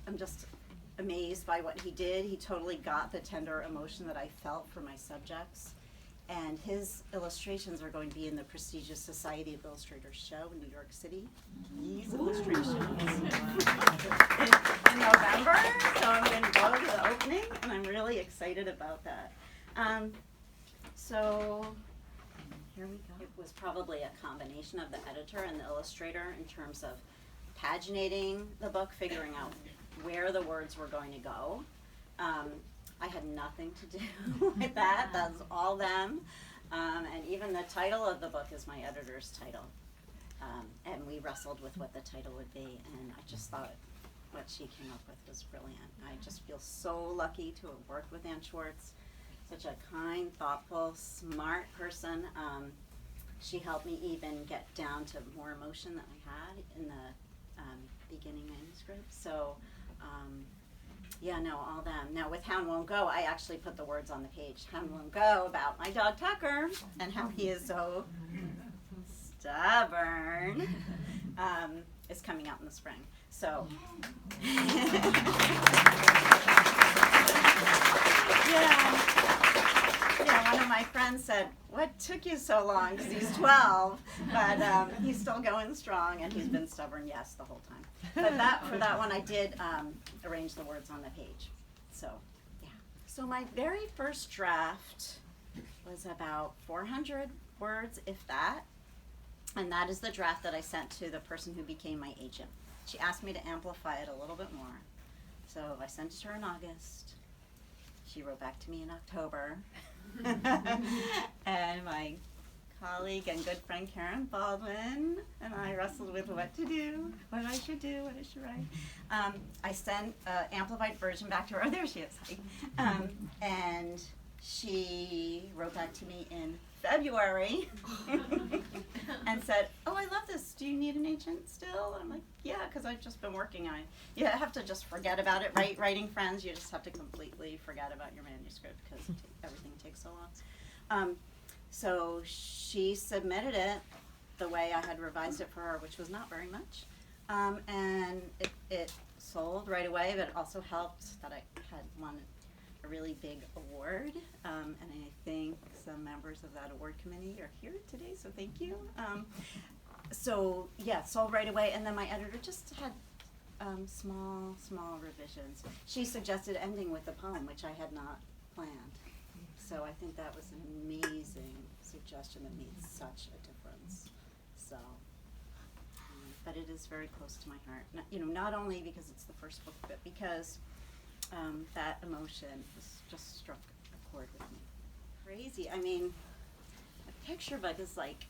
I'm just amazed by what he did. He totally got the tender emotion that I felt for my subjects. And his illustrations are going to be in the prestigious Society of Illustrators show in New York City. These illustrations in November, so I'm going to go to the opening, and I'm really excited about that. So here we go. It was probably a combination of the editor and the illustrator in terms of paginating the book, figuring out where the words were going to go. I had nothing to do with that. That's all them. And even the title of the book is my editor's title. And we wrestled with what the title would be, and I just thought what she came up with was brilliant. I just feel so lucky to have worked with Ann Schwartz, such a kind, thoughtful, smart person. She helped me even get down to more emotion than I had in the beginning manuscript. So. Yeah, no, all them. Now with Hound Won't Go, I actually put the words on the page. Hound Won't Go about my dog Tucker and how he is so stubborn. Is coming out in the spring. So yeah, one of my friends said, "What took you so long?" Because he's 12, but he's still going strong, and he's been stubborn, yes, the whole time. But for that one, I did arrange the words on the page. So, yeah. So my very first draft was about 400 words, if that. And that is the draft that I sent to the person who became my agent. She asked me to amplify it a little bit more. So I sent it to her in August. She wrote back to me in October. And my colleague and good friend Karen Baldwin and I wrestled with what to do, what I should do, what I should write. I sent an amplified version back to her. Oh, there she is. And she wrote back to me in February and said, "Oh, I love this. Do you need an agent still?" And I'm like, "Yeah, because I've just been working on it." You have to just forget about it, right? Writing friends, you just have to completely forget about your manuscript because everything takes so long. So she submitted it the way I had revised it for her, which was not very much. And it sold right away, but it also helped that I had won a really big award. And I think some members of that award committee are here today, so thank you. So yeah, it sold right away, and then my editor just had small revisions. She suggested ending with a poem, which I had not planned. So I think that was an amazing suggestion that made such a difference. So, but it is very close to my heart. Not only because it's the first book, but because that emotion just struck a chord with me. Crazy. I mean, a picture book is like,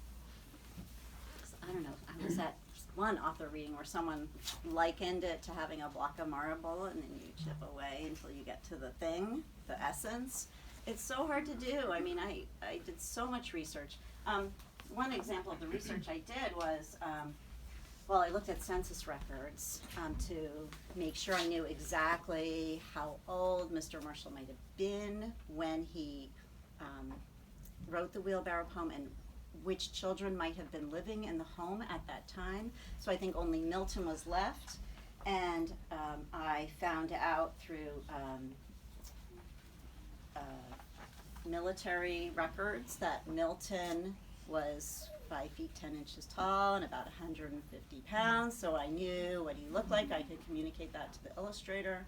I don't know, I was at one author reading where someone likened it to having a block of marble and then you chip away until you get to the thing, the essence. It's so hard to do. I mean, I did so much research. One example of the research I did was, I looked at census records to make sure I knew exactly how old Mr. Marshall might have been when he wrote the Wheelbarrow poem and which children might have been living in the home at that time. So I think only Milton was left. And I found out through military records that Milton was 5 feet 10 inches tall and about 150 pounds, so I knew what he looked like. I could communicate that to the illustrator.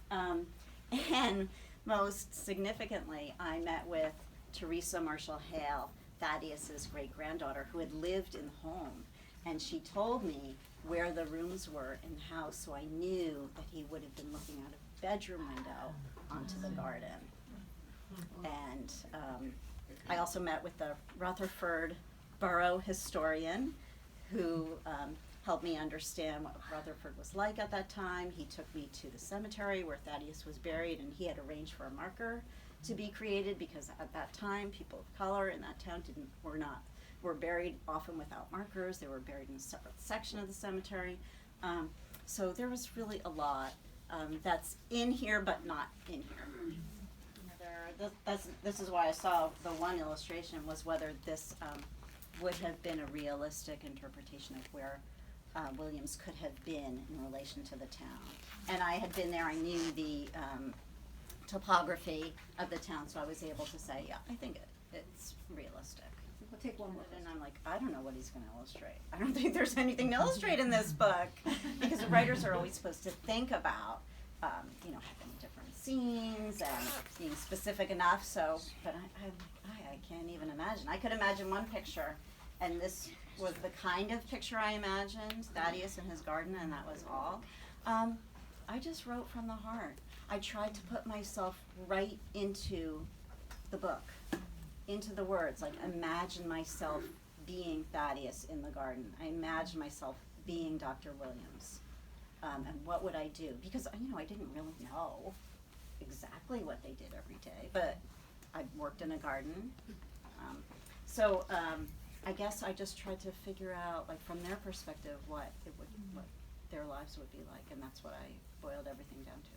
And most significantly, I met with Teresa Marshall Hale, Thaddeus's great-granddaughter, who had lived in the home, and she told me where the rooms were in the house, so I knew that he would have been looking out a bedroom window onto the garden. And I also met with the Rutherford Borough historian who helped me understand what Rutherford was like at that time. He took me to the cemetery where Thaddeus was buried, and he had arranged for a marker to be created because at that time people of color in that town were buried often without markers. They were buried in a separate section of the cemetery. So there was really a lot that's in here but not in here. This is why I saw the one illustration was whether this would have been a realistic interpretation of where Williams could have been in relation to the town. And I had been there, I knew the topography of the town, so I was able to say, yeah, I think it's realistic. We'll take one more. And I'm like, I don't know what he's gonna illustrate. I don't think there's anything to illustrate in this book. Because the writers are always supposed to think about, having different scenes and being specific enough, so, but I can't even imagine. I could imagine one picture, and this was the kind of picture I imagined, Thaddeus in his garden, and that was all. I just wrote from the heart. I tried to put myself right into the book, into the words, like imagine myself being Thaddeus in the garden. I imagine myself being Dr. Williams. And what would I do? Because, I didn't really know exactly what they did every day, but I worked in a garden. I guess I just tried to figure out, like, from their perspective, what their lives would be like, and that's what I boiled everything down to.